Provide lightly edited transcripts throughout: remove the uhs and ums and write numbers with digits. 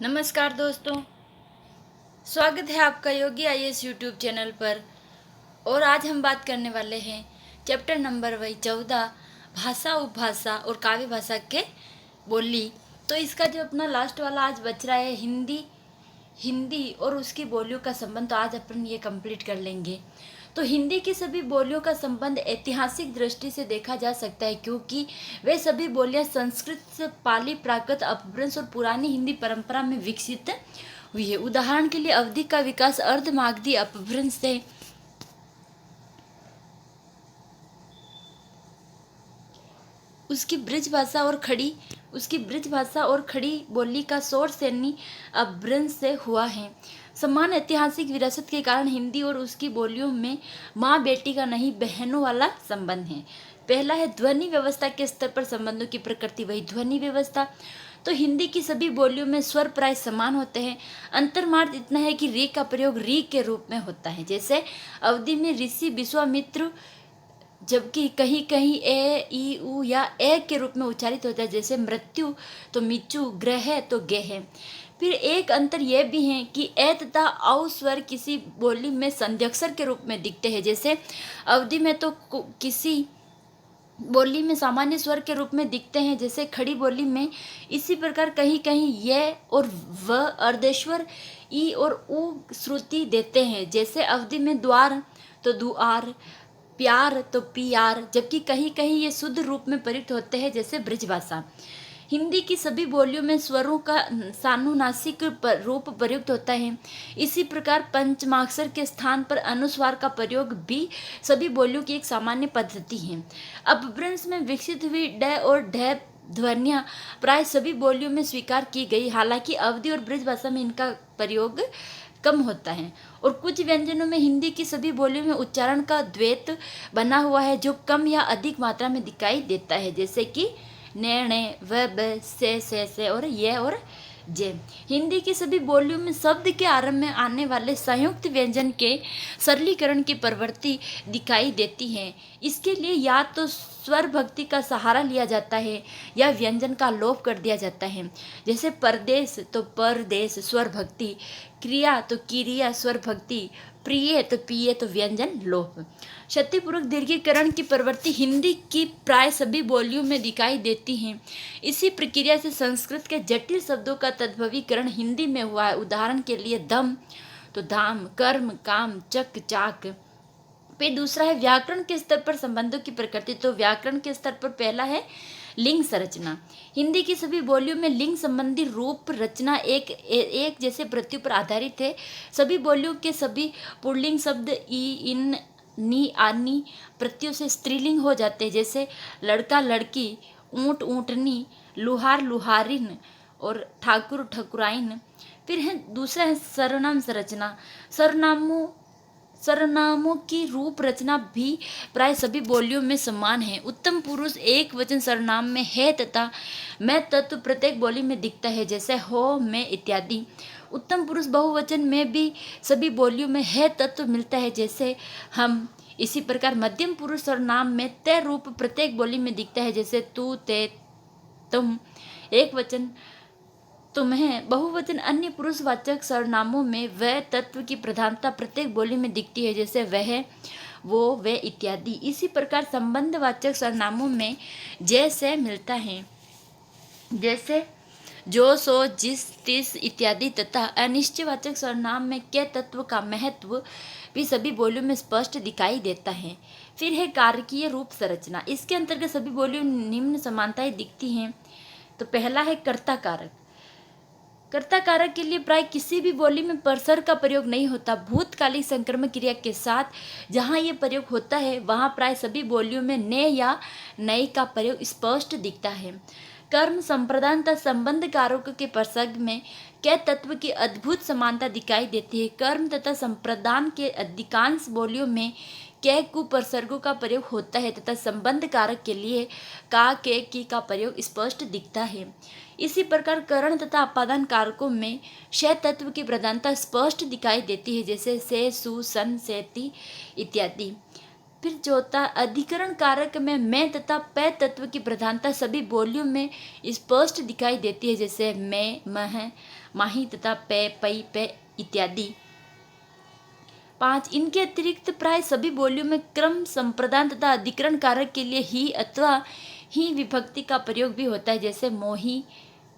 नमस्कार दोस्तों, स्वागत है आपका योगी आईएएस यूट्यूब चैनल पर। और आज हम बात करने वाले हैं चैप्टर नंबर वही 14 भाषा, उपभाषा और काव्य भाषा के बोली। तो इसका जो अपना लास्ट वाला आज बच रहा है हिंदी और उसकी बोलियों का संबंध, तो आज अपन ये कंप्लीट कर लेंगे। तो हिंदी की सभी बोलियों का संबंध ऐतिहासिक दृष्टि से देखा जा सकता है, क्योंकि वे सभी बोलियां संस्कृत से पाली, प्राकृत, अपभ्रंश और पुरानी हिंदी परंपरा में विकसित हुई है। उदाहरण के लिए अवधि का विकास अर्धमागधी अपभ्रंश से, उसकी ब्रिज भाषा और खड़ी बोली का शोर सैनी अपभ्रंश से हुआ है। समान ऐतिहासिक विरासत के कारण हिंदी और उसकी बोलियों में माँ बेटी का नहीं, बहनों वाला संबंध है। पहला है ध्वनि व्यवस्था के स्तर पर संबंधों की प्रकृति। वही ध्वनि व्यवस्था, तो हिंदी की सभी बोलियों में स्वर प्राय समान होते हैं। अंतर्मार्ग इतना है कि री का प्रयोग री के रूप में होता है। जैसे अवधि में ऋषि विश्वामित्र, जबकि कहीं कहीं ए, ई, उ या ए के रूप में उच्चारित होता है। जैसे मृत्यु तो मिचु, ग्रह तो गेह। फिर एक अंतर यह भी है कि ए तथा औ स्वर किसी बोली में संध्यक्षर के रूप में दिखते हैं। जैसे अवधि में तो किसी बोली में सामान्य स्वर के रूप में दिखते हैं, जैसे खड़ी बोली में। इसी प्रकार कहीं कहीं ये और व अर्धेश्वर, ई और उ श्रुति देते हैं। जैसे अवधि में द्वार तो दुआर, प्यार तो पियार, जबकि कहीं कहीं ये शुद्ध रूप में प्रयुक्त होते हैं, जैसे ब्रजभाषा। हिंदी की सभी बोलियों में स्वरों का सानुनासिक रूप प्रयुक्त होता है। इसी प्रकार पंचमाक्षर के स्थान पर अनुस्वार का प्रयोग भी सभी बोलियों की एक सामान्य पद्धति है। अपभ्रंश में विकसित हुई ड और ढ ध्वनियाँ प्राय सभी बोलियों में स्वीकार की गई, हालांकि अवधि और ब्रजभाषा में इनका प्रयोग कम होता है। और कुछ व्यंजनों में हिंदी की सभी बोलियों में उच्चारण का द्वैत बना हुआ है, जो कम या अधिक मात्रा में दिखाई देता है। जैसे कि ने, व, ब, से और ये और जे। हिंदी की सभी बोलियों में शब्द के आरंभ में आने वाले संयुक्त व्यंजन के सरलीकरण की प्रवृत्ति दिखाई देती है। इसके लिए या तो स्वर भक्ति का सहारा लिया जाता है या व्यंजन का लोप कर दिया जाता है। जैसे परदेश तो परदेश स्वर भक्ति, क्रिया तो किरिया स्वर भक्ति, प्रिय तो पिय तो व्यंजन लोप। क्षतिपूर्वक दीर्घीकरण की प्रवृत्ति हिंदी की प्राय सभी बोलियों में दिखाई देती है। इसी प्रक्रिया से संस्कृत के जटिल शब्दों का तद्भवीकरण हिंदी में हुआ है। उदाहरण के लिए दम तो धाम, कर्म काम, चक चाक। फिर दूसरा है व्याकरण के स्तर पर संबंधों की प्रकृति। तो व्याकरण के स्तर पर पहला है लिंग संरचना। हिंदी की सभी बोलियों में लिंग संबंधी रूप रचना एक जैसे प्रत्यय पर आधारित है। सभी बोलियों के सभी पुल्लिंग शब्द ई, इन, नी, आनी प्रत्ययों से स्त्रीलिंग हो जाते हैं। जैसे लड़का लड़की, ऊंट ऊंटनी, लुहार लुहारिन और ठाकुर ठकुराइन। फिर है दूसरा है सर्वनाम संरचना। सर्वनामों की रूप रचना भी प्राय सभी बोलियों में समान है। उत्तम पुरुष एक वचन सर्वनाम में है तथा मैं तत्व प्रत्येक बोली में दिखता है, जैसे हो, मैं इत्यादि। उत्तम पुरुष बहुवचन में भी सभी बोलियों में है तत्व मिलता है, जैसे हम। इसी प्रकार मध्यम पुरुष सर्वनाम में ते रूप प्रत्येक बोली में दिखता है, जैसे तू, ते, तुम। एक वचन तुम्हें, बहुवचन अन्य पुरुषवाचक सर्वनामों में वह तत्व की प्रधानता प्रत्येक बोली में दिखती है, जैसे वह, वो, वे इत्यादि। इसी प्रकार संबंधवाचक सर्वनामों में जैसे मिलता है, जैसे जो, सो, जिस, तिस इत्यादि। तथा अनिश्चयवाचक सर्वनाम में के तत्व का महत्व भी सभी बोलियों में स्पष्ट दिखाई देता है। फिर है कारकीय रूप संरचना। इसके अंतर्गत सभी बोलियों में निम्न समानताएं दिखती हैं। तो पहला है कर्ता कारक। कर्ता कारक के लिए प्राय किसी भी बोली में परसर का प्रयोग नहीं होता। भूतकालिक संक्रमक क्रिया के साथ जहाँ ये प्रयोग होता है, वहाँ प्राय सभी बोलियों में ने या नई का प्रयोग स्पष्ट दिखता है। कर्म संप्रदान तथा संबंध कारकों के प्रसंग में के तत्व की अद्भुत समानता दिखाई देती है। कर्म तथा संप्रदान के अधिकांश बोलियों में के कुप्रसर्गों का प्रयोग होता है तथा संबंध कारक के लिए का, के, की का प्रयोग स्पष्ट दिखता है। इसी प्रकार करण तथा अपादान कारकों में शय तत्व की प्रधानता स्पष्ट दिखाई देती है, जैसे से, सु, सन, सेति इत्यादि। फिर चौथा, अधिकरण कारक में मैं तथा पै तत्व की प्रधानता सभी बोलियों में स्पष्ट दिखाई देती है, जैसे मैं, मह, माही तथा पै, पई, पे इत्यादि। 5, इनके अतिरिक्त प्राय सभी बोलियों में क्रम संप्रदान तथा अधिकरण कारक के लिए ही अथवा ही विभक्ति का प्रयोग भी होता है, जैसे मोही,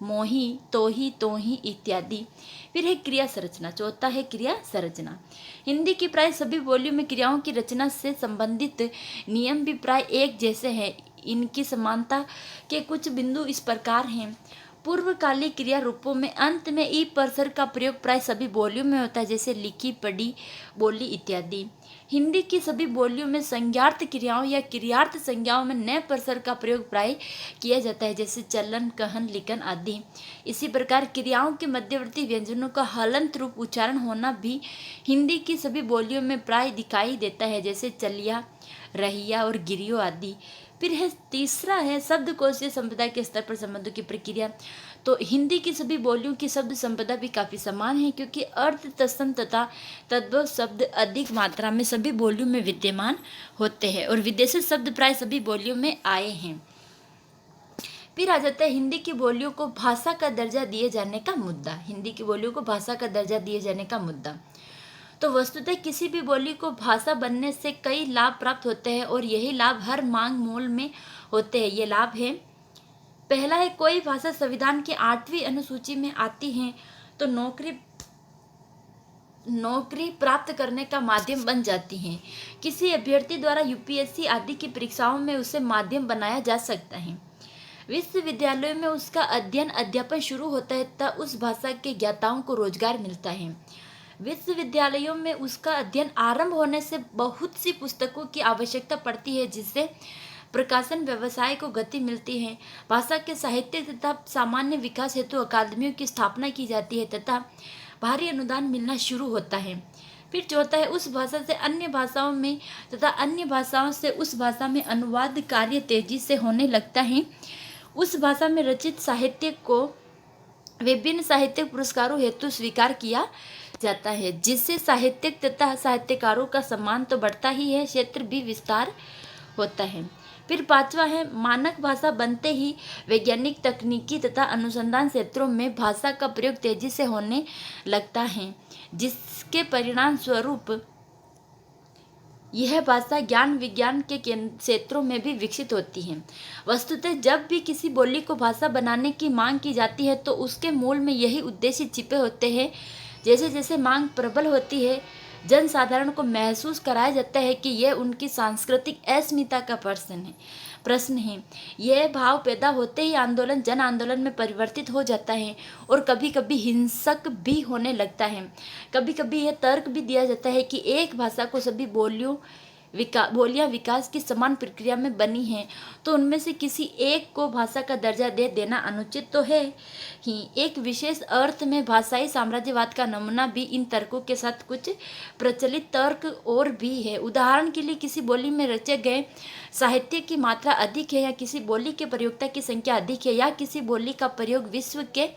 मोही, तोही, तोही इत्यादि। फिर है क्रिया संरचना। चौथा है क्रिया संरचना। हिंदी की प्राय सभी बोलियों में क्रियाओं की रचना से संबंधित नियम भी प्राय एक जैसे हैं। इनकी समानता के कुछ बिंदु इस प्रकार हैं। पूर्वकालिक क्रिया रूपों में अंत में ई परसर का प्रयोग प्राय सभी बोलियों में होता है, जैसे लिखी, पढ़ी, बोली इत्यादि। हिंदी की सभी बोलियों में संज्ञार्थ क्रियाओं या क्रियार्थ संज्ञाओं में न परसर का प्रयोग प्राय किया जाता है, जैसे चलन, कहन, लिखन आदि। इसी प्रकार क्रियाओं के मध्यवर्ती व्यंजनों का हलंत रूप उच्चारण होना भी हिंदी की सभी बोलियों में प्राय दिखाई देता है, जैसे चलिया, रहिया और गिरियो आदि। फिर है तीसरा है शब्दकोशीय संपदा के स्तर पर संबंधों की प्रक्रिया। तो हिंदी की सभी बोलियों की शब्द संपदा भी काफी समान है, क्योंकि अर्थ, तत्सम तथा तद्भव शब्द अधिक मात्रा में सभी बोलियों में विद्यमान होते हैं और विदेशी शब्द प्राय सभी बोलियों में आए हैं। फिर आ जाता है हिंदी की बोलियों को भाषा का दर्जा दिए जाने का मुद्दा। हिंदी की बोलियों को भाषा का दर्जा दिए जाने का मुद्दा। तो वस्तुतः किसी भी बोली को भाषा बनने से कई लाभ प्राप्त होते हैं और यही लाभ हर मांग मूल में होते हैं। ये लाभ है, पहला है, कोई भाषा संविधान की 8वीं अनुसूची में आती है तो नौकरी प्राप्त करने का माध्यम बन जाती है। किसी अभ्यर्थी द्वारा यूपीएससी आदि की परीक्षाओं में उसे माध्यम बनाया जा सकता है। विश्वविद्यालयों में उसका अध्ययन अध्यापन शुरू होता है तब उस भाषा के ज्ञाताओं को रोजगार मिलता है। विश्वविद्यालयों में उसका अध्ययन आरंभ होने से बहुत सी पुस्तकों की आवश्यकता पड़ती है, जिससे प्रकाशन व्यवसाय को गति मिलती है। भाषा के साहित्य तथा सामान्य विकास हेतु अकादमियों की स्थापना की जाती है तथा भारी अनुदान मिलना शुरू होता है। फिर चौथा है, उस भाषा से अन्य भाषाओं में तथा अन्य भाषाओं से उस भाषा में अनुवाद कार्य तेजी से होने लगता है। उस भाषा में रचित साहित्य को विभिन्न साहित्यिक पुरस्कारों हेतु स्वीकार किया जाता है, जिससे साहित्यिक तथा साहित्यकारों का सम्मान तो बढ़ता ही है, क्षेत्र भी विस्तार होता है। फिर पांचवा है, मानक भाषा बनते ही वैज्ञानिक, तकनीकी तथा अनुसंधान क्षेत्रों में भाषा का प्रयोग तेजी से होने लगता है, जिसके परिणाम स्वरूप यह भाषा ज्ञान विज्ञान के क्षेत्रों में भी विकसित होती है। वस्तुतः जब भी किसी बोली को भाषा बनाने की मांग की जाती है तो उसके मूल में यही उद्देश्य छिपे होते हैं। जैसे जैसे मांग प्रबल होती है, जनसाधारण को महसूस कराया जाता है कि यह उनकी सांस्कृतिक अस्मिता का प्रश्न है। यह भाव पैदा होते ही आंदोलन जन आंदोलन में परिवर्तित हो जाता है और कभी कभी हिंसक भी होने लगता है। कभी कभी यह तर्क भी दिया जाता है कि एक भाषा को सभी बोलियां विकास की समान प्रक्रिया में बनी हैं, तो उनमें से किसी एक को भाषा का दर्जा दे देना अनुचित तो है ही। एक विशेष अर्थ में भाषाई साम्राज्यवाद का नमूना भी इन तर्कों के साथ कुछ प्रचलित तर्क और भी है। उदाहरण के लिए, किसी बोली में रचे गए साहित्य की मात्रा अधिक है, या किसी बोली के प्रयोक्ता की संख्या अधिक है, या किसी बोली का प्रयोग विश्व के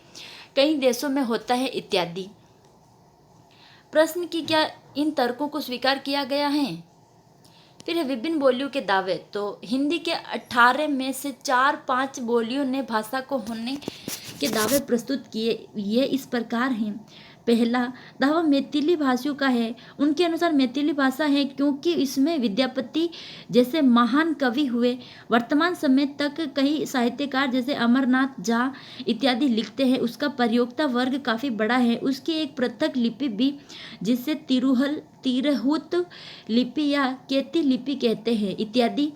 कई देशों में होता है इत्यादि। प्रश्न की क्या इन तर्कों को स्वीकार किया गया है? फिर है विभिन्न बोलियों के दावे। तो हिंदी के 18 में से 4-5 बोलियों ने भाषा को होने के दावे प्रस्तुत किए। ये इस प्रकार हैं। पहला दावा मैथिली भाषियों का है। उनके अनुसार मैथिली भाषा है क्योंकि इसमें विद्यापति जैसे महान कवि हुए। वर्तमान समय तक कई साहित्यकार जैसे अमरनाथ झा इत्यादि लिखते हैं। उसका प्रयोक्ता वर्ग काफ़ी बड़ा है। उसकी एक पृथक लिपि भी, जिसे तिरहुत लिपि या केती लिपि कहते हैं इत्यादि।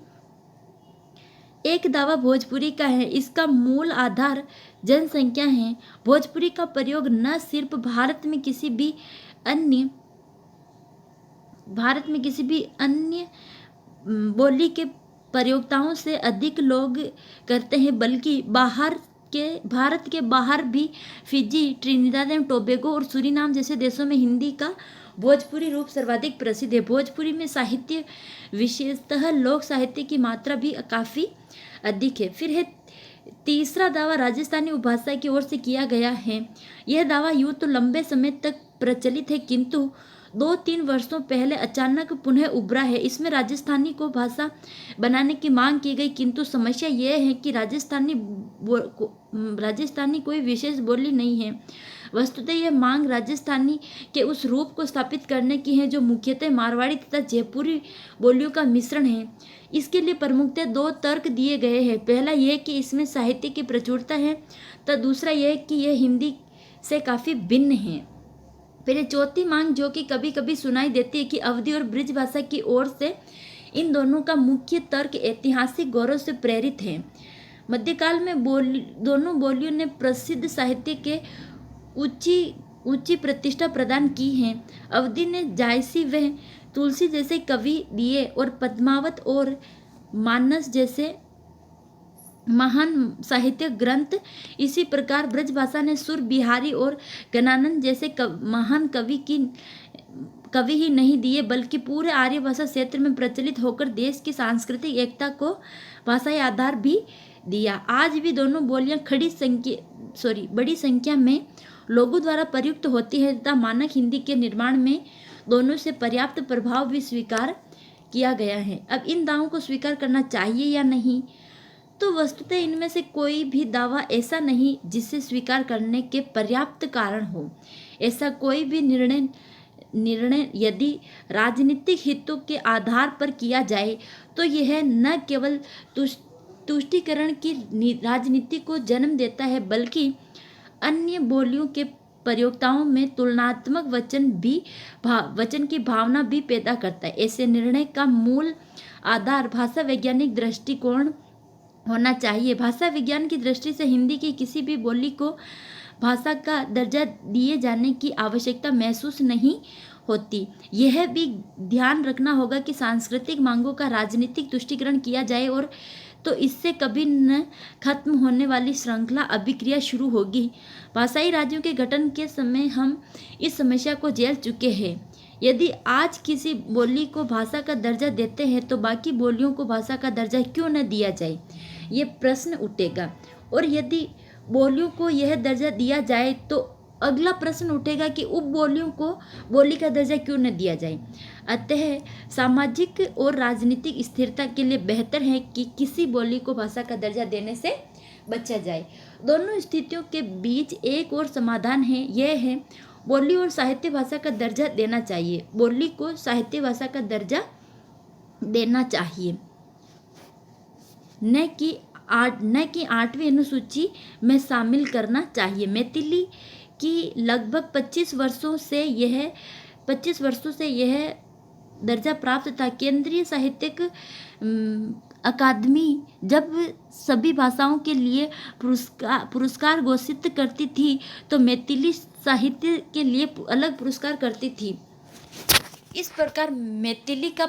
एक दावा भोजपुरी का है। इसका मूल आधार जनसंख्या है। भोजपुरी का प्रयोग न सिर्फ भारत में किसी भी अन्य बोली के प्रयोक्ताओं से अधिक लोग करते हैं, बल्कि भारत के बाहर भी फिजी, ट्रिनिदाद एवं टोबैगो और सूरीनाम जैसे देशों में हिंदी का भोजपुरी रूप सर्वाधिक प्रसिद्ध है। भोजपुरी में साहित्य, विशेषतः लोक साहित्य की मात्रा भी काफ़ी अधिक है। फिर है तीसरा दावा राजस्थानी उपभाषा की ओर से किया गया है। यह दावा यूं तो लंबे समय तक प्रचलित है, किंतु 2-3 वर्षों पहले अचानक पुनः उभरा है। इसमें राजस्थानी को भाषा बनाने की मांग की गई, किंतु समस्या यह है कि राजस्थानी कोई विशेष बोली नहीं है। वस्तुतः यह मांग राजस्थानी के उस रूप को स्थापित करने की है जो मुख्यतः मारवाड़ी तथा जयपुरी बोलियों का मिश्रण है। इसके लिए प्रमुखतः 2 तर्क दिए गए हैं। पहला यह कि इसमें साहित्य की प्रचुरता है, तो दूसरा यह कि यह हिंदी से काफ़ी भिन्न है। फिर चौथी मांग जो कि कभी कभी सुनाई देती है कि अवधी और ब्रिज भाषा की ओर से, इन दोनों का मुख्य तर्क ऐतिहासिक गौरव से प्रेरित है। मध्यकाल में दोनों बोलियों ने प्रसिद्ध साहित्य के ऊंची प्रतिष्ठा प्रदान की है। अवधी ने जायसी व तुलसी जैसे कवि दिए और पद्मावत और मानस जैसे महान साहित्य ग्रंथ। इसी प्रकार ब्रजभाषा ने सुर बिहारी और गणानंद जैसे महान कवि ही नहीं दिए, बल्कि पूरे आर्य भाषा क्षेत्र में प्रचलित होकर देश की सांस्कृतिक एकता को भाषाई आधार भी दिया। आज भी दोनों बोलियां बड़ी संख्या में लोगों द्वारा प्रयुक्त होती है तथा मानक हिंदी के निर्माण में दोनों से पर्याप्त प्रभाव भी स्वीकार किया गया है। अब इन दावों को स्वीकार करना चाहिए या नहीं, तो वस्तुतः इनमें से कोई भी दावा ऐसा नहीं जिसे स्वीकार करने के पर्याप्त कारण हो। ऐसा कोई भी निर्णय यदि राजनीतिक हितों के आधार पर किया जाए तो यह न केवल तुष्टीकरण की राजनीति को जन्म देता है, बल्कि अन्य बोलियों के प्रयोक्ताओं में तुलनात्मक वचन की भावना भी पैदा करता है। ऐसे निर्णय का मूल आधार भाषा वैज्ञानिक दृष्टिकोण होना चाहिए। भाषा विज्ञान की दृष्टि से हिंदी की किसी भी बोली को भाषा का दर्जा दिए जाने की आवश्यकता महसूस नहीं होती। यह भी ध्यान रखना होगा कि सांस्कृतिक मांगों का राजनीतिक तुष्टीकरण किया जाए और तो इससे कभी न खत्म होने वाली श्रृंखला अभिक्रिया शुरू होगी। भाषाई राज्यों के गठन के समय हम इस समस्या को झेल चुके हैं। यदि आज किसी बोली को भाषा का दर्जा देते हैं तो बाकी बोलियों को भाषा का दर्जा क्यों न दिया जाए, ये प्रश्न उठेगा। और यदि बोलियों को यह दर्जा दिया जाए तो अगला प्रश्न उठेगा कि उपबोलियों को बोली का दर्जा क्यों न दिया जाए। अतः सामाजिक और राजनीतिक स्थिरता के लिए बेहतर है कि किसी बोली को भाषा का दर्जा देने से बचा जाए। दोनों स्थितियों के बीच एक और समाधान है, यह है बोली और साहित्य भाषा का दर्जा देना चाहिए। बोली को साहित्य भाषा का दर्जा देना चाहिए, न कि 8वीं अनुसूची में शामिल करना चाहिए। मैथिली की लगभग 25 वर्षों से यह दर्जा प्राप्त था। केंद्रीय साहित्यिक अकादमी जब सभी भाषाओं के लिए पुरस्कार घोषित करती थी तो मैथिली साहित्य के लिए अलग पुरस्कार करती थी। इस प्रकार मैथिली का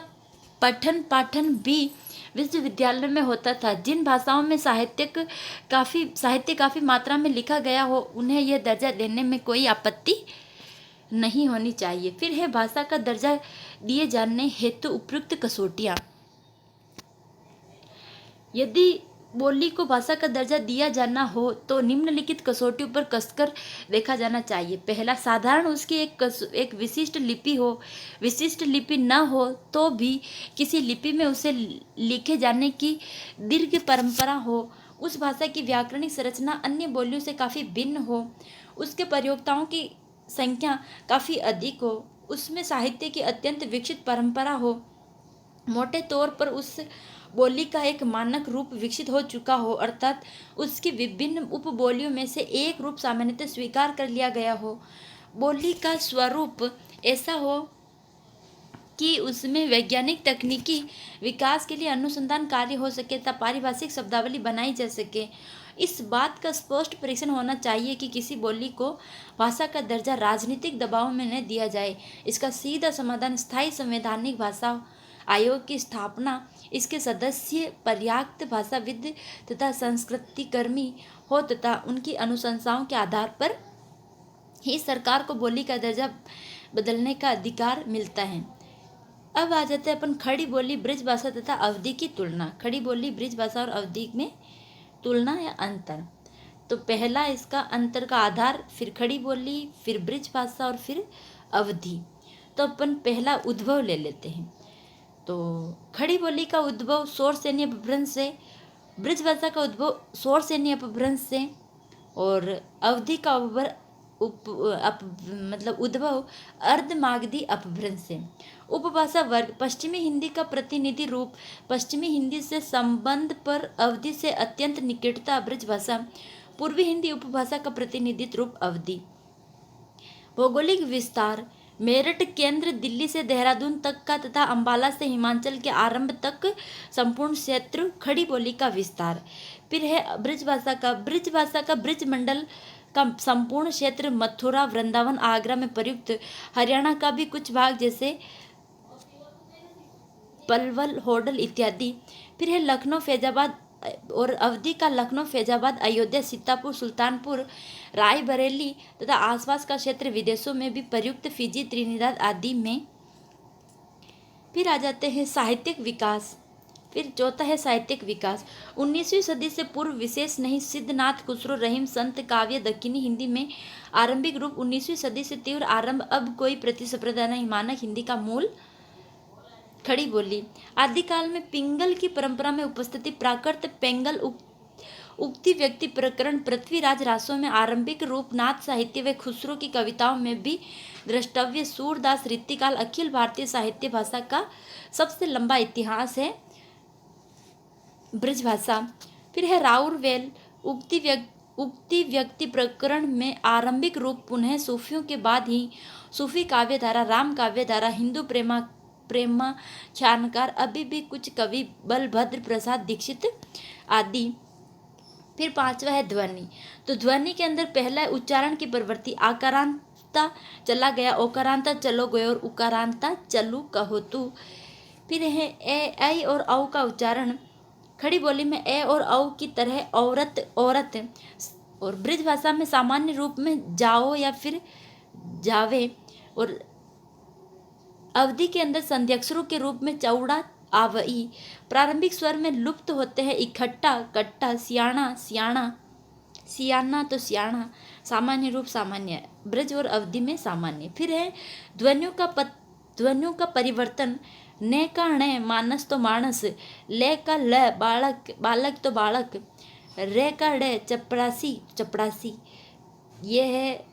पठन पाठन भी विश्वविद्यालय में होता था। जिन भाषाओं में साहित्य काफ़ी मात्रा में लिखा गया हो उन्हें यह दर्जा देने में कोई आपत्ति नहीं होनी चाहिए। फिर है भाषा का दर्जा दिए जाने हेतु उपयुक्त कसौटियाँ। यदि बोली को भाषा का दर्जा दिया जाना हो तो निम्नलिखित कसौटियों पर कसकर देखा जाना चाहिए। पहला, साधारण उसकी एक विशिष्ट लिपि हो। विशिष्ट लिपि न हो तो भी किसी लिपि में उसे लिखे जाने की दीर्घ परंपरा हो। उस भाषा की व्याकरणिक संरचना अन्य बोलियों से काफ़ी भिन्न हो। उसके प्रयोक्ताओं की संख्या काफ़ी अधिक हो। उसमें साहित्य की अत्यंत विकसित परंपरा हो। मोटे तौर पर उस बोली का एक मानक रूप विकसित हो चुका हो, अर्थात उसकी विभिन्न उपबोलियों में से एक रूप सामान्यतः स्वीकार कर लिया गया हो। बोली का स्वरूप ऐसा हो कि उसमें वैज्ञानिक तकनीकी विकास के लिए अनुसंधान कार्य हो सके तथा पारिभाषिक शब्दावली बनाई जा सके। इस बात का स्पष्ट परीक्षण होना चाहिए कि किसी बोली को भाषा का दर्जा राजनीतिक दबाव में न दिया जाए। इसका सीधा समाधान स्थायी संवैधानिक भाषा आयोग की स्थापना, इसके सदस्य पर्याप्त भाषाविद तथा संस्कृतिकर्मी हो तथा उनकी अनुशंसाओं के आधार पर ही सरकार को बोली का दर्जा बदलने का अधिकार मिलता है। अब आ जाते हैं अपन खड़ी बोली, ब्रिज भाषा तथा अवधी की तुलना। खड़ी बोली, ब्रिज भाषा और अवधी में तुलना या अंतर। तो पहला इसका अंतर का आधार, फिर खड़ी बोली, फिर ब्रिज भाषा और फिर अवधी। तो अपन पहला उद्भव ले लेते हैं। तो खड़ी बोली का उद्भव शोर सैन्य अपभ्रंश से, ब्रजभाषा का उद्भव शोर सैन्य अपभ्रंश से, और अवधि का मतलब उद्भव अर्धमागधी अपभ्रंश से। उपभाषा वर्ग पश्चिमी हिंदी का प्रतिनिधि रूप, पश्चिमी हिंदी से संबंध पर अवधि से अत्यंत निकटता ब्रजभाषा, पूर्वी हिंदी उपभाषा का प्रतिनिधित्व रूप अवधि। भौगोलिक विस्तार मेरठ केंद्र दिल्ली से देहरादून तक का तथा अंबाला से हिमाचल के आरंभ तक संपूर्ण क्षेत्र खड़ी बोली का विस्तार। फिर है ब्रजभाषा का ब्रज मंडल का संपूर्ण क्षेत्र, मथुरा, वृंदावन, आगरा में प्रयुक्त, हरियाणा का भी कुछ भाग जैसे पलवल, होडल इत्यादि। फिर है लखनऊ, फैजाबाद, और अवधि का लखनऊ, फैजाबाद, अयोध्या, सीतापुर, सुल्तानपुर, रायबरेली तथा आसपास का क्षेत्र विदेशों में भी प्रयुक्त, फिजी, त्रिनिदाद आदि में। फिर आ जाते हैं साहित्यिक विकास। फिर चौथा है साहित्यिक विकास। 19वीं सदी से पूर्व विशेष नहीं, सिद्धनाथ, खुसरो, रहीम, संत काव्य दक्षिणी हिंदी में आरंभिक रूप, 19वीं सदी से तीव्र आरंभ, अब कोई प्रतिस्पर्धा नहीं, मानक हिंदी का मूल खड़ी बोली। आदिकाल में पिंगल की परंपरा में उपस्थिति, प्राकृत, पेंगल, उक्ति, व्यक्ति, प्रकरण, पृथ्वीराज रासों में आरंभिक रूप, नाथ साहित्य व खुसरो की कविताओं में भी द्रष्टव्य, सूरदास, रीतिकाल, अखिल भारतीय साहित्य भाषा का सबसे लंबा इतिहास है ब्रजभाषा। फिर है राउरवेल, उक्ति, व्यक्ति, प्रकरण में आरंभिक रूप, पुनः सूफियों के बाद ही सूफी काव्यधारा, राम काव्यधारा, हिंदू प्रेमाख्यानकार, अभी भी कुछ कवि, बलभद्र प्रसाद दीक्षित आदि। फिर पांचवा है ध्वनि। तो ध्वनि के अंदर पहला है उच्चारण की प्रवृत्ति, आकारांता चला गया, ओकारांता चलो गए, और उकारांता चलू कहो तू। फिर है ए, ऐ और औ का उच्चारण। खड़ी बोली में ए और औ की तरह औरत, औरत, और ब्रज भाषा में सामान्य रूप में जाओ या फिर जावे, और अवधि के अंदर संध्यक्षरों के रूप में चौड़ा, आवई। प्रारंभिक स्वर में लुप्त होते हैं इकट्ठा, कट्टा, सियाणा, सियाणा, सियाना तो सियाणा। सामान्य रूप सामान्य, ब्रज और अवधि में सामान्य। फिर है ध्वनियों का परिवर्तन, ने का णे, मानस तो मानस, ले का ल, बालक, बालक तो बालक, रे का डे, चपड़ासी, चपड़ासी। ये है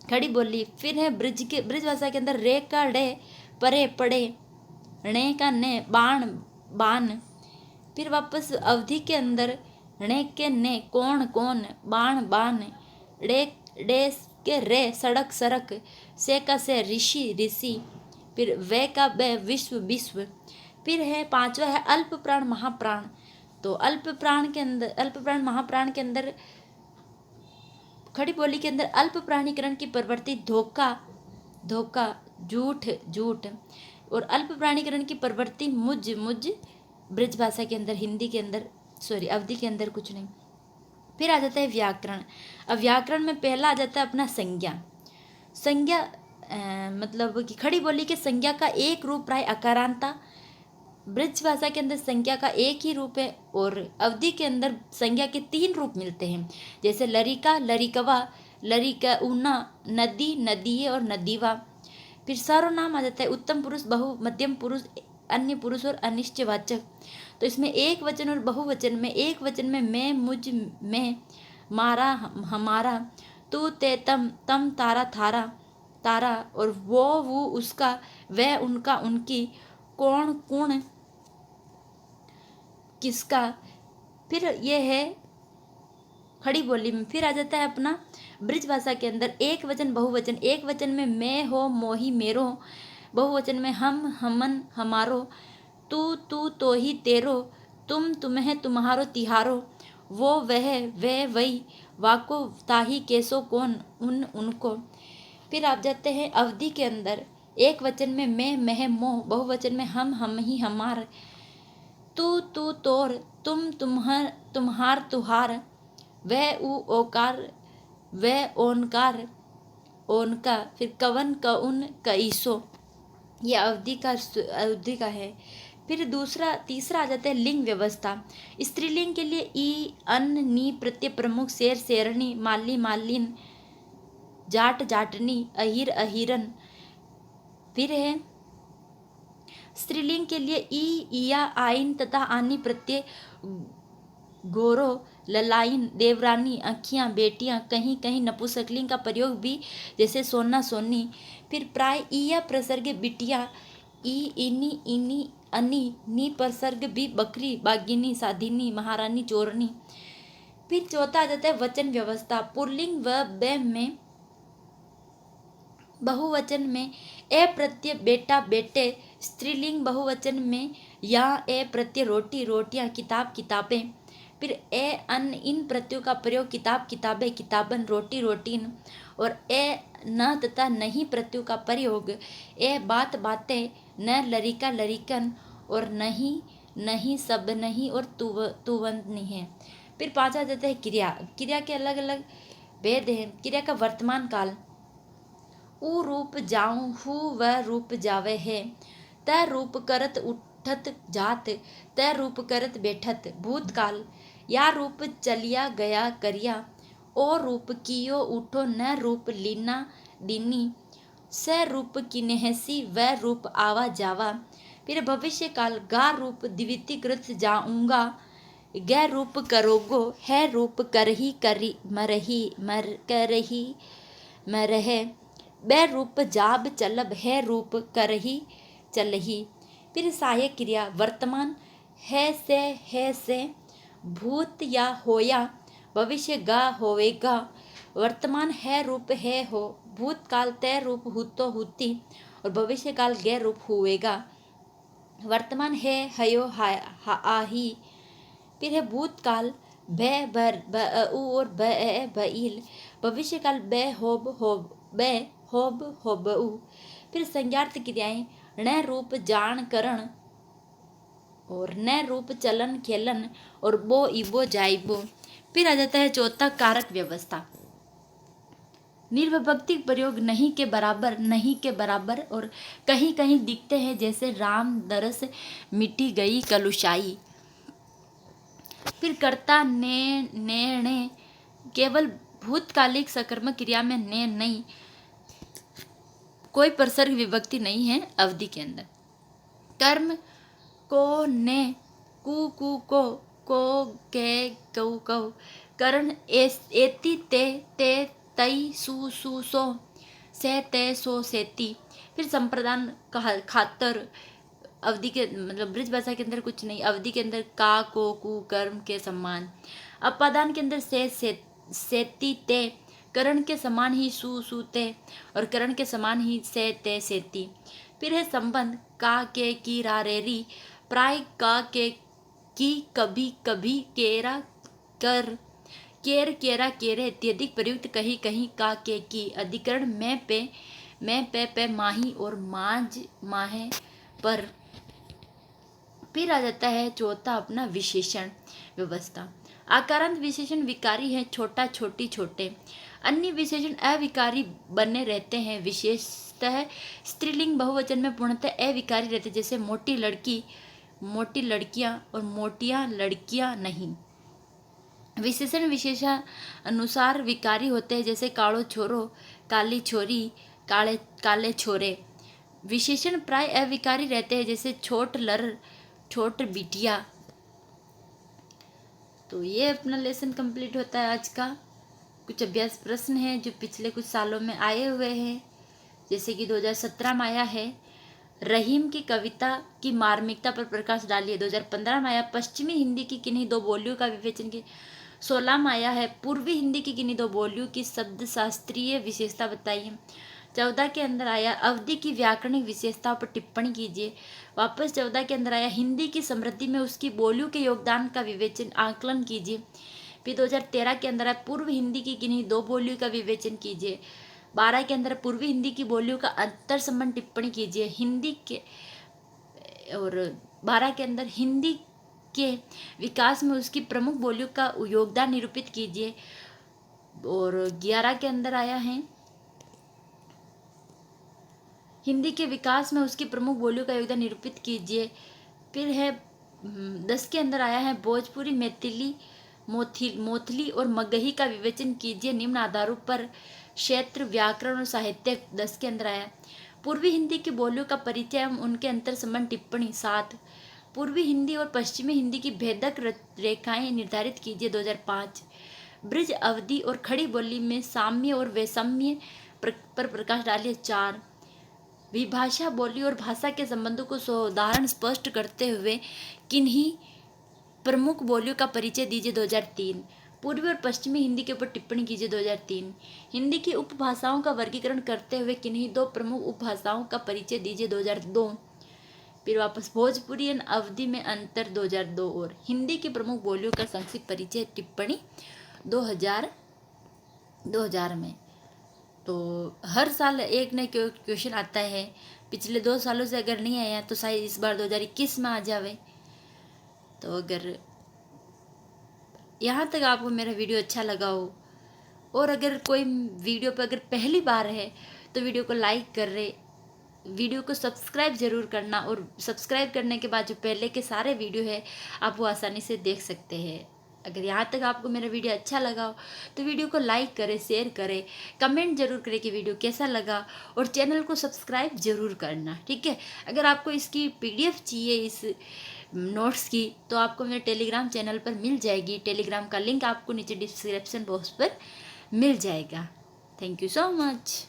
खड़ी बोली। फिर है ब्रज भाषा के अंदर रे का डे, परे, पड़े, णे का ने, बाण, बाण। फिर वापस अवधि के अंदर णे के ने, कौन, कौन, बाण, बाण, डे, डे के रे, सड़क, सड़क, से का से, ऋषि, ऋषि। फिर वे का बे, विश्व, विश्व। फिर है पांचवा है अल्प प्राण, महाप्राण। तो अल्प प्राण महाप्राण के अंदर खड़ी बोली के अंदर अल्प प्राणीकरण की प्रवृत्ति, धोखा, धोखा, झूठ, झूठ, और अल्प प्राणीकरण की प्रवृत्ति, मुझ, मुझ। ब्रज भाषा के अंदर, हिंदी के अंदर, अवधि के अंदर कुछ नहीं। फिर आ जाता है व्याकरण। अब व्याकरण में पहला आ जाता है अपना संज्ञा। संज्ञा मतलब कि खड़ी बोली के संज्ञा का एक रूप प्राय अकारांता। ब्रज भाषा के अंदर संज्ञा का एक ही रूप है, और अवधि के अंदर संज्ञा के 3 रूप मिलते हैं, जैसे लरिका, लरिकवा, लरिका ऊना, नदी, नदीये और नदीवा। फिर सर्वनाम आ जाता है उत्तम पुरुष, बहु, मध्यम पुरुष, अन्य पुरुष और अनिश्चयवाचक। तो इसमें एक वचन और बहुवचन में, एक वचन में मैं, मुझ, मैं, मारा, हमारा, तू, ते, तम, तारा, थारा, तारा, और वो, उसका, वह, उनका, उनकी, कौन, कुण, किसका। फिर ये है खड़ी बोली में। फिर आ जाता है अपना ब्रज भाषा के अंदर एक वचन, बहुवचन। एक वचन में मैं, हो, मोही, मेरो, बहुवचन में हम, हमन, हमारो, तू, तो ही, तेरो, तुम, तुम्हें, तुम्हारो, तिहारो, वो, वह, वही, वाको, ताही, केसो, कौन, उन, उनको। फिर आप जाते हैं अवधि के अंदर एक वचन में मैं, मह, मोह, बहुवचन में हम ही, हमार, तू, तोर, तुम, तुम्हार, तुहार, वह, ओकार, वह, ओनकार, ओनका। फिर कवन, कउन, कईसो। ये अवधि का है। फिर तीसरा आ जाता है लिंग व्यवस्था। स्त्रीलिंग के लिए ई, अन, नी प्रत्यय प्रमुख, शेर, शेरनी, माली, मालिन, जाट, जाटनी, अहिर, अहिरन। फिर है स्त्रीलिंग के लिए ई, इया, आइन तथा आनी प्रत्यय गोरो, ललाइन, देवरानी, अखियाँ, बेटियाँ, कहीं कहीं नपुंसकलिंग का प्रयोग भी, जैसे सोना, सोनी। फिर प्राय इया प्रसर्ग बिटिया, ई, इनी, इनी, अनी, नी प्रसर्ग भी बकरी, बागिनी, साधिनी, महारानी, चोरनी। फिर चौथा आ जाता है वचन व्यवस्था। पुल्लिंग व बे में बहुवचन में ए प्रत्यय बेटा, बेटे। स्त्रीलिंग बहुवचन में या ए प्रत्यय रोटी, रोटियां, किताब, किताबें। फिर ए अन, इन प्रत्ययों का प्रयोग किताब, किताबें, किताबन, रोटी, रोटीन। और ए न तथा नहीं प्रत्ययों का प्रयोग ए बात, बातें, न लरिका, लरिकन, और नहीं, नहीं, सब नहीं, और तुवंत है। फिर पांचवा जाता है क्रिया। क्रिया के अलग अलग भेद हैं। क्रिया का वर्तमान काल, ऊ रूप जाऊं, हु वह रूप जावे है। तय रूप करत उठत जात, तय रूप करत बैठत। भूतकाल, या रूप चलिया गया करिया। ओ रूप कियो उठो, न रूप लीना दीनी। स रूप किन्हसी, वह रूप आवा जावा। फिर भविष्य काल, गा रूप द्वितीकृत जाऊंगा, ग रूप करोगो, है रूप करही, करी, मरही, मर करही, मरह। बै रूप जाब चलब, है रूप करही, चलही। फिर सहायक क्रिया वर्तमान, है से, भूत या होया, भविष्य गा होवेगा। वर्तमान है रूप है हो, भूतकाल तय रूप हुतो, हुती, और भविष्य काल गे रूप हुएगा। वर्तमान है हयो, आही। फिर है भूतकाल भय, भर, और भइल। भविष्य काल बै होब, बै होब, होबऊ। फिर संज्ञार्थ क्रियाएं न रूप जान, करण, और न रूप चलन, खेलन, और बो, इबो, जाइबो। फिर आ जाता है चौथा कारक व्यवस्था। निर्विभक्ति प्रयोग नहीं के बराबर, नहीं के बराबर, और कहीं कहीं दिखते हैं, जैसे राम दरस मिटी गई कलुशाई। फिर कर्ता ने, ने, केवल भूतकालिक सकर्मक क्रिया में ने नहीं, कोई प्रसर्ग विभक्ति नहीं है अवधि के अंदर। कर्म को, ने, कु, को, के, कौ। करण एति, ते, तई, सु, सो, से, ते, सो, सेती। फिर संप्रदान खातर, अवधि के मतलब ब्रज भाषा के अंदर कुछ नहीं, अवधि के अंदर का, को, कु, कर्म के समान। अपादान के अंदर सेती, ते, करण के समान ही सु, सूते, और करण के समान ही से, ते, सेती। फिर है संबंध, का, के, की, रा, रेरी। प्राय का, के, की, कभी, कभी, केरा, कर, केर, केरा, केरे इत्यादि प्रयुक्त। कहीं कहीं का, के, की। अधिकरण में पे, माही, और माज, माहे, पर। फिर आ जाता है चौथा अपना विशेषण व्यवस्था। आकारांत विशेषण विकारी है, छोटा, छोटी, छोटे। अन्य विशेषण अविकारी बने रहते हैं, विशेषतः स्त्रीलिंग बहुवचन में पूर्णतः अविकारी रहते, जैसे मोटी लड़की, मोटी लड़कियां, और मोटियां लड़कियां नहीं। विशेषण विशेषानुसार विकारी होते हैं, जैसे कालो छोरो, काली छोरी, काले, काले छोरे। विशेषण प्राय अविकारी रहते हैं, जैसे छोट लर, छोट बिटिया। तो ये अपना लेसन कंप्लीट होता है आज का। कुछ अभ्यास प्रश्न हैं जो पिछले कुछ सालों में आए हुए हैं, जैसे कि 2017 में आया है रहीम की कविता की मार्मिकता पर प्रकाश डालिए। 2015 में आया पश्चिमी हिंदी की किन्हीं दो बोलियों का विवेचन की। 16 में आया है पूर्वी हिंदी की किन्हीं दो बोलियों की शब्द शास्त्रीय विशेषता बताइए। 14 के अंदर आया अवधि की व्याकरणिक विशेषताओं पर टिप्पणी कीजिए। वापस 14 के अंदर आया हिंदी की समृद्धि में उसकी बोलियों के योगदान का विवेचन आकलन कीजिए। फिर 2013 के अंदर आया पूर्व हिंदी की किन्हीं दो बोलियों का विवेचन कीजिए। 12 के अंदर पूर्वी हिंदी की बोलियों का अंतर संबंध टिप्पणी कीजिए हिंदी के। और 12 के अंदर हिंदी के विकास में उसकी प्रमुख बोलियों का योगदान निरूपित कीजिए। और 11 के अंदर आया है हिंदी के विकास में उसकी प्रमुख बोलियों का योगदान निरूपित कीजिए। फिर है 10 के अंदर आया है भोजपुरी, मैथिली, मोथली और मगही का विवेचन कीजिए निम्न आधारों पर क्षेत्र, व्याकरण और साहित्य। 10 के अंदर आया पूर्वी हिंदी की बोलियों का परिचय एवं उनके अंतर संबंध टिप्पणी 7। पूर्वी हिंदी और पश्चिमी हिंदी की भेदक रेखाएं निर्धारित कीजिए 2005। ब्रिज अवधि और खड़ी बोली में साम्य और वैषम्य पर प्रकाश डालिए 4। विभाषा बोली और भाषा के संबंधों को उदाहरण स्पष्ट करते हुए किन्हीं प्रमुख बोलियों का परिचय दीजिए 2003। पूर्वी और पश्चिमी हिंदी के ऊपर टिप्पणी कीजिए 2003। हिंदी की उपभाषाओं का वर्गीकरण करते हुए किन्हीं 2 प्रमुख उपभाषाओं का परिचय दीजिए 2002। फिर वापस भोजपुरी अवधि में अंतर 2002 और हिंदी की प्रमुख बोलियों का संक्षिप्त परिचय टिप्पणी 2000 में। तो हर साल एक नए क्वेश्चन आता है, पिछले 2 सालों से अगर नहीं आया तो शायद इस बार 2021 में आ जावे। तो अगर यहाँ तक आपको मेरा वीडियो अच्छा लगा हो और अगर कोई वीडियो पर अगर पहली बार है तो वीडियो को लाइक कर रहे, वीडियो को सब्सक्राइब जरूर करना, और सब्सक्राइब करने के बाद जो पहले के सारे वीडियो है आप वो आसानी से देख सकते हैं। अगर यहाँ तक आपको मेरा वीडियो अच्छा लगा हो तो वीडियो को लाइक करें, शेयर करें, कमेंट जरूर करें कि वीडियो कैसा लगा, और चैनल को सब्सक्राइब जरूर करना, ठीक है। अगर आपको इसकी PDF चाहिए इस नोट्स की तो आपको मेरे टेलीग्राम चैनल पर मिल जाएगी। टेलीग्राम का लिंक आपको नीचे डिस्क्रिप्शन बॉक्स पर मिल जाएगा। Thank you so much.